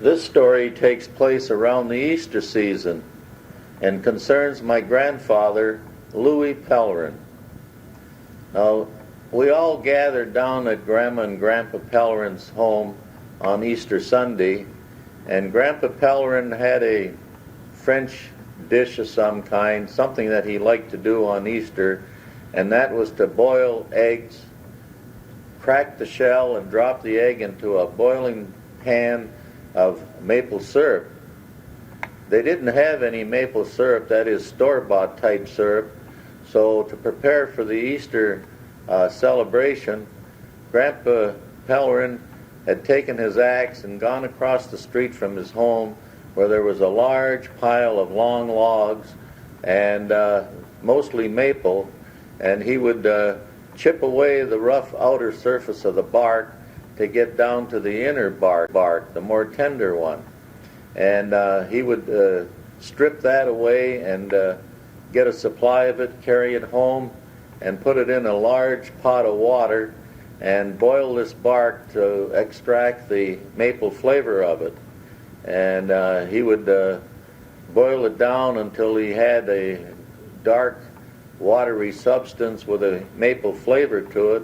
This story takes place around the Easter season and concerns my grandfather, Louis Pellerin. Now, we all gathered down at Grandma and Grandpa Pellerin's home on Easter Sunday, and Grandpa Pellerin had a French dish of some kind, something that he liked to do on Easter, and that was to boil eggs, crack the shell, and drop the egg into a boiling pan of maple syrup. They didn't have any maple syrup, that is store-bought type syrup, so to prepare for the Easter celebration, Grandpa Pellerin had taken his axe and gone across the street from his home where there was a large pile of long logs and mostly maple, and he would chip away the rough outer surface of the bark to get down to the inner bark, the more tender one. And he would strip that away and get a supply of it, carry it home, and put it in a large pot of water and boil this bark to extract the maple flavor of it. And he would boil it down until he had a dark, watery substance with a maple flavor to it,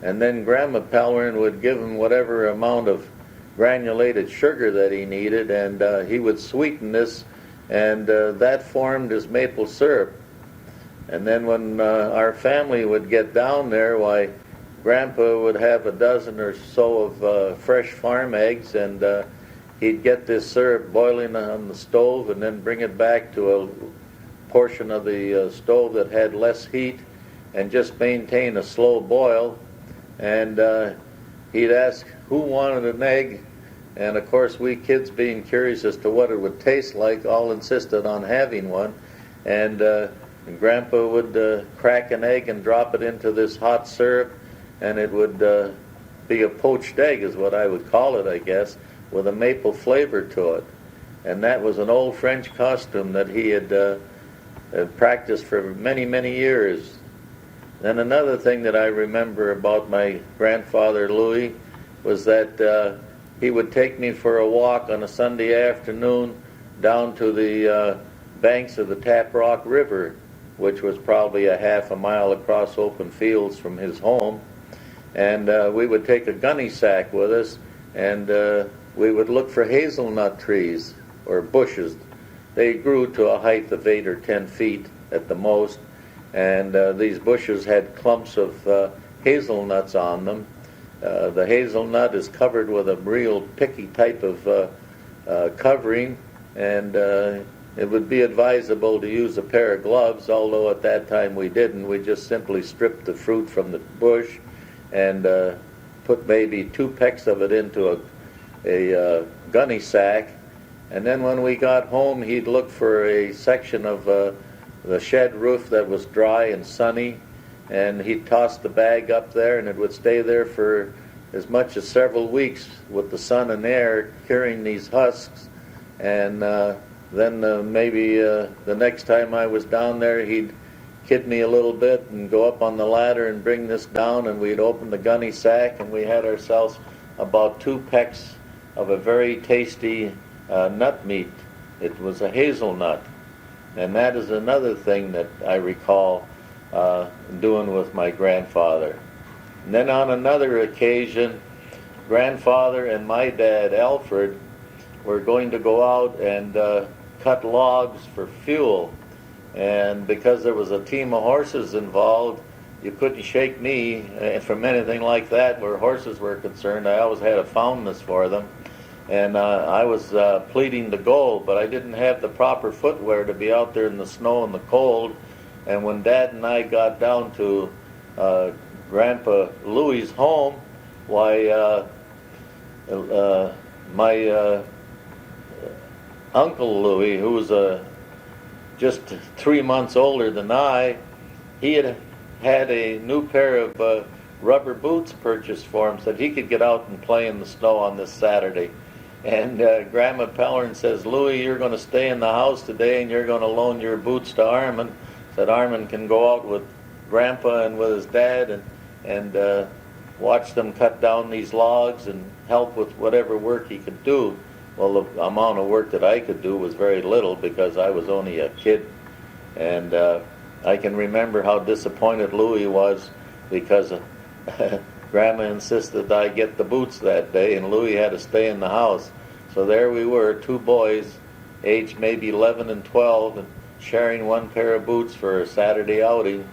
and then Grandma Pellerin would give him whatever amount of granulated sugar that he needed, and he would sweeten this, and that formed his maple syrup. And then when our family would get down there, why, Grandpa would have a dozen or so of fresh farm eggs, and he'd get this syrup boiling on the stove and then bring it back to a portion of the stove that had less heat and just maintain a slow boil. And he'd ask who wanted an egg, and of course we kids, being curious as to what it would taste like, all insisted on having one. And Grandpa would crack an egg and drop it into this hot syrup, and it would be a poached egg is what I would call it, I guess, with a maple flavor to it. And that was an old French custom that he had practiced for many, many years. Then another thing that I remember about my grandfather Louis was that he would take me for a walk on a Sunday afternoon down to the banks of the Tap Rock River, which was probably a half a mile across open fields from his home. And we would take a gunny sack with us, and we would look for hazelnut trees or bushes. They grew to a height of 8 or 10 feet at the most, and these bushes had clumps of hazelnuts on them. The hazelnut is covered with a real picky type of covering, and it would be advisable to use a pair of gloves, although at that time we didn't. We just simply stripped the fruit from the bush and put maybe 2 pecks of it into a gunny sack. And then when we got home, he'd look for a section of the shed roof that was dry and sunny, and he'd toss the bag up there, and it would stay there for as much as several weeks with the sun and air curing these husks. And then maybe the next time I was down there, he'd kid me a little bit and go up on the ladder and bring this down, and we'd open the gunny sack, and we had ourselves about 2 pecks of a very tasty nut meat. It was a hazelnut. And that is another thing that I recall doing with my grandfather. And then on another occasion, grandfather and my dad, Alfred, were going to go out and cut logs for fuel. And because there was a team of horses involved, you couldn't shake me from anything like that where horses were concerned. I always had a fondness for them. And I was pleading to go, but I didn't have the proper footwear to be out there in the snow and the cold. And when Dad and I got down to Grandpa Louis's home, why, my Uncle Louis, who was just 3 months older than I, he had had a new pair of rubber boots purchased for him so that he could get out and play in the snow on this Saturday. And Grandma Pellerin says, "Louis, you're going to stay in the house today and you're going to loan your boots to Armand." Said Armand can go out with Grandpa and with his dad and watch them cut down these logs and help with whatever work he could do. Well, the amount of work that I could do was very little because I was only a kid. And I can remember how disappointed Louis was because Grandma insisted I get the boots that day, and Louis had to stay in the house. So there we were, two boys, aged maybe 11 and 12, and sharing one pair of boots for a Saturday outing.